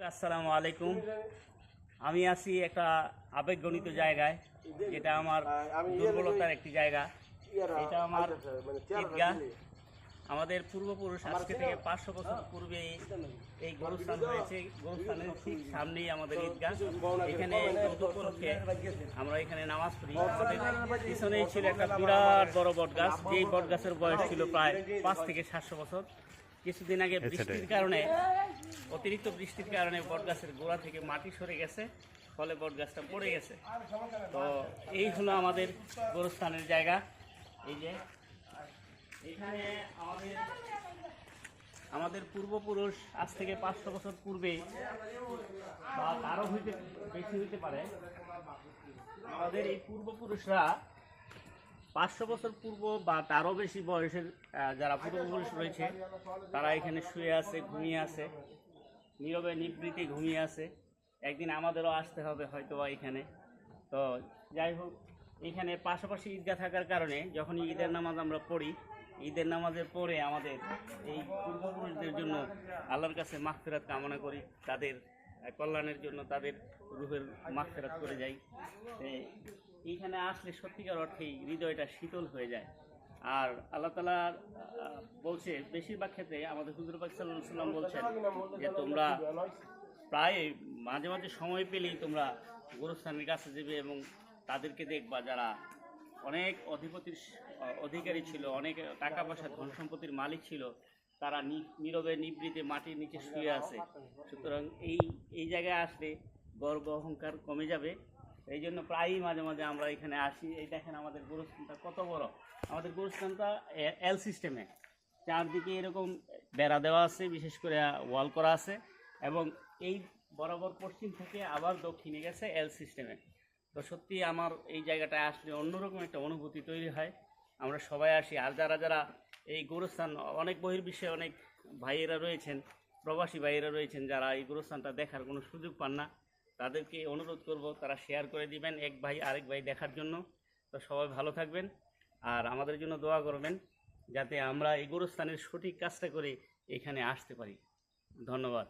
আসসালামু আলাইকুম। আমি আছি একটা আবেগগণিত জায়গায়, যেটা আমার দুর্বলতার একটি জায়গা। এটা আমার ঈদগাহ। আমাদের পূর্বপুরুষ আজকে থেকে 500 বছর পূর্বে এই গোরস্থান হয়েছে। গোরস্থানের ঠিক সামনেই আমাদের ঈদগাহ। এখানে উপলক্ষে আমরা এখানে নামাজ পড়ি। আমাদের পিছনেই ছিল একটা বিরাট বড় বটগাছ, যেই বটগাছের বয়স ছিল প্রায় 5 থেকে 700 বছর। কিছুদিন আগে অতিরিক্ত বৃষ্টির কারণে বটগাছের গোড়া থেকে মাটি সরে গেছে, ফলে বটগাছটা পড়ে গেছে। তো এই হলো আমাদের গোরস্থানের জায়গা। এই যে এখানে আমাদের পূর্বপুরুষ আজ থেকে 500 বছর পূর্বে বা তারও বেশি হইতে পারে, আমাদের এই পূর্বপুরুষরা 500 বছর পূর্ব বা তারও বেশি বয়সের যারা পূর্বপুরুষ রয়েছে, তারা এখানে শুয়ে আছে, ঘুমিয়ে আছে, নীরবে নিবৃত্তি ঘুমিয়ে আছে। একদিন আমাদেরও আসতে হবে হয়তো এখানে। তো যাই হোক, এখানে পাশাপাশি ঈদগাহ থাকার কারণে যখন ঈদের নামাজ আমরা পড়ি, ঈদের নামাজের পরে আমাদের এই পূর্বপুরুষদের জন্য আল্লাহর কাছে মাগফিরাত কামনা করি, তাদের কল্যাণের জন্য, তাদের রূহের মাগফিরাত করে যাই। এইখানে আসলে সত্যিকার অর্থেই হৃদয়টা শীতল হয়ে যায়। আর আল্লাহ তাআলা বলছে, বেশিরভাগ ক্ষেত্রে আমাদের হুজুর পাক সাল্লাল্লাহু আলাইহি ওয়াসাল্লাম বলছেন যে তোমরা প্রায় মাঝে মাঝে সময় পেলেই তোমরা গোরস্থানের কাছে যাবে এবং তাদেরকে দেখবা যারা অনেক অধিকারী ছিল, অনেক টাকা পয়সা ধন সম্পত্তির মালিক ছিল, তারা নীরবে নিবৃত্তে মাটির নিচে শুয়ে আছে। সুতরাং এই জায়গায় আসলে গর্ব অহংকার কমে যাবে। এই জন্য প্রায়ই মাঝে মাঝে আমরা এখানে আসি। এই দেখেন আমাদের গোরস্থানটা কত বড়। আমাদের গোরস্থানটা এল সিস্টেমে, চারদিকে এরকম বেড়া দেওয়া আছে, বিশেষ করে ওয়াল করা আছে, এবং এই বরাবর পশ্চিম থেকে আবার দক্ষিণে গেছে এল সিস্টেমে। তো সত্যি আমার এই জায়গাটায় আসলে অন্যরকম একটা অনুভূতি তৈরি হয়। আমরা সবাই আসি। আর যারা এই গোরস্থান, অনেক বহির্বিশ্বে অনেক ভাইয়েরা রয়েছেন, প্রবাসী ভাইয়েরা রয়েছেন, যারা এই গোরস্থানটা দেখার কোনো সুযোগ পান না, তাদেরকে অনুরোধ করব তারা শেয়ার করে দিবেন এক ভাই আরেক ভাই দেখার জন্য। তো সবাই ভালো থাকবেন আর আমাদের জন্য দোয়া করবেন, যাতে আমরা এই গোরস্থানের সঠিক কাজটা করে এখানে আসতে পারি। ধন্যবাদ।